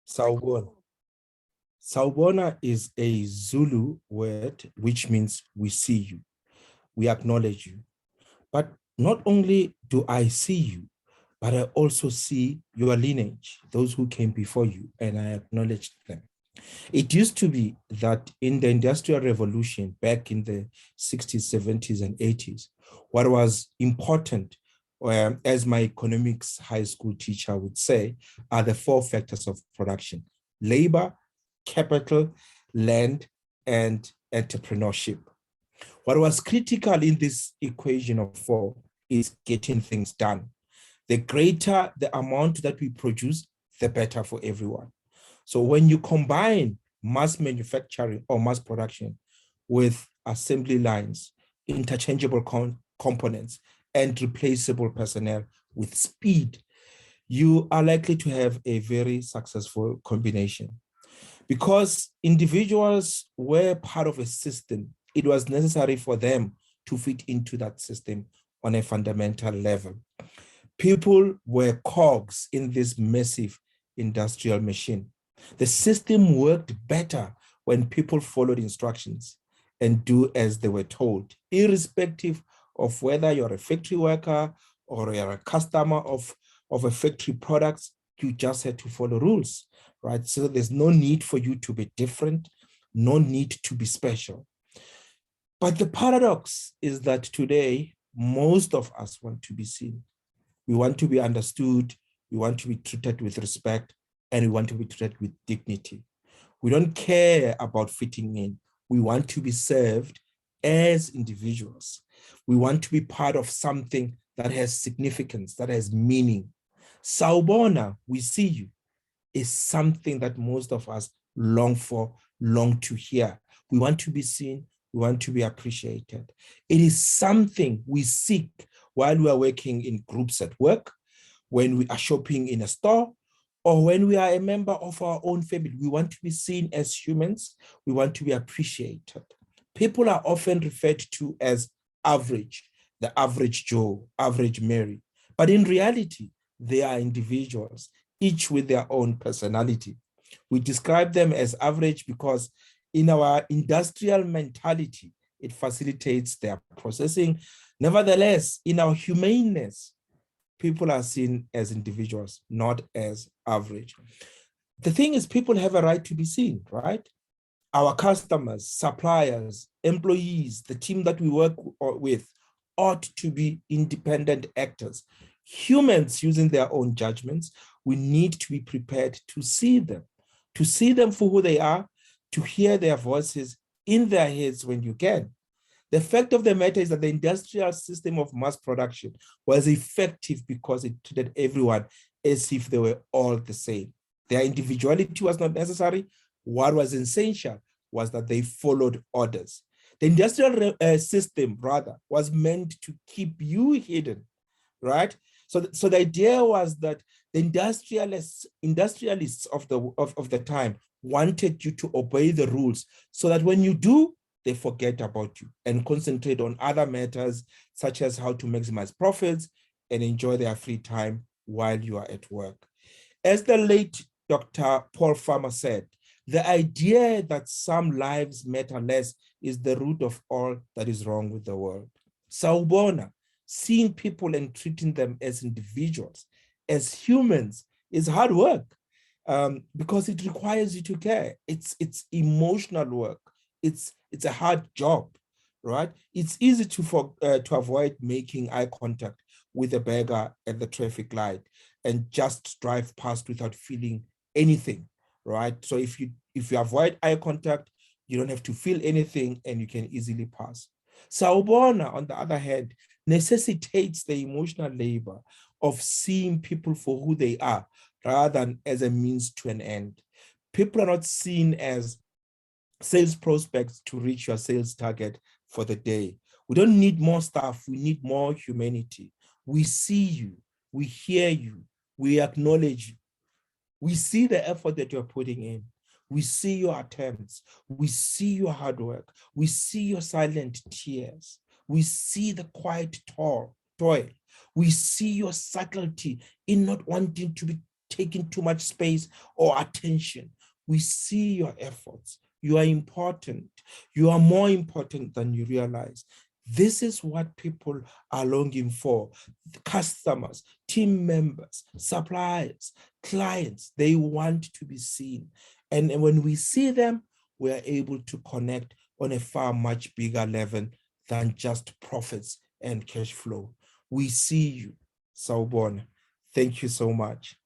Sawubona. Sawubona is a Zulu word which means we see you, we acknowledge you. But not only do I see you, but I also see your lineage, those who came before you, and I acknowledge them. It used to be that in the Industrial Revolution back in the 60s, 70s, and 80s, what was important, as my economics high school teacher would say, are the four factors of production: labor, capital, land, and entrepreneurship. What was critical in this equation of four is getting things done. The greater the amount that we produce, the better for everyone. So when you combine mass manufacturing or mass production with assembly lines, interchangeable components, and replaceable personnel with speed, you are likely to have a very successful combination. Because individuals were part of a system, it was necessary for them to fit into that system on a fundamental level. People were cogs in this massive industrial machine. The system worked better when people followed instructions and do as they were told, irrespective of whether you're a factory worker or you're a customer of a factory products. You just had to follow rules, right? So there's no need for you to be different, no need to be special. But the paradox is that today, most of us want to be seen. We want to be understood, we want to be treated with respect, and we want to be treated with dignity. We don't care about fitting in. We want to be served as individuals. We want to be part of something that has significance, that has meaning. Sawubona, we see you, is something that most of us long for, long to hear. We want to be seen, we want to be appreciated. It is something we seek while we are working in groups at work, when we are shopping in a store, or when we are a member of our own family. We want to be seen as humans. We want to be appreciated. People are often referred to as average, the average Joe, average Mary. But in reality, they are individuals, each with their own personality. We describe them as average because in our industrial mentality, it facilitates their processing. Nevertheless, in our humaneness, people are seen as individuals, not as average. The thing is, people have a right to be seen, right? Our customers, suppliers, employees, the team that we work with ought to be independent actors. Humans using their own judgments, we need to be prepared to see them for who they are, to hear their voices in their heads when you can. The fact of the matter is that the industrial system of mass production was effective because it treated everyone as if they were all the same. Their individuality was not necessary. What was essential was that they followed orders. The industrial system, rather, was meant to keep you hidden, right? So the idea was that the industrialists of the time wanted you to obey the rules so that when you do, they forget about you and concentrate on other matters, such as how to maximize profits and enjoy their free time while you are at work. As the late Dr. Paul Farmer said, the idea that some lives matter less is the root of all that is wrong with the world. Sawubona, seeing people and treating them as individuals, as humans, is hard work because it requires you to care. It's emotional work. It's a hard job, right? It's easy to avoid making eye contact with a beggar at the traffic light and just drive past without feeling anything, right? So if you avoid eye contact, you don't have to feel anything and you can easily pass. Sawubona, on the other hand, necessitates the emotional labor of seeing people for who they are rather than as a means to an end. People are not seen as sales prospects to reach your sales target for the day. We don't need more staff, we need more humanity. We see you, we hear you, we acknowledge you. We see the effort that you're putting in. We see your attempts. We see your hard work. We see your silent tears. We see the quiet toil. We see your subtlety in not wanting to be taking too much space or attention. We see your efforts. You are important. You are more important than you realize. This is what people are longing for. Customers, team members, suppliers, clients, they want to be seen. And when we see them, we are able to connect on a far much bigger level than just profits and cash flow. We see you, Sawubona. Thank you so much.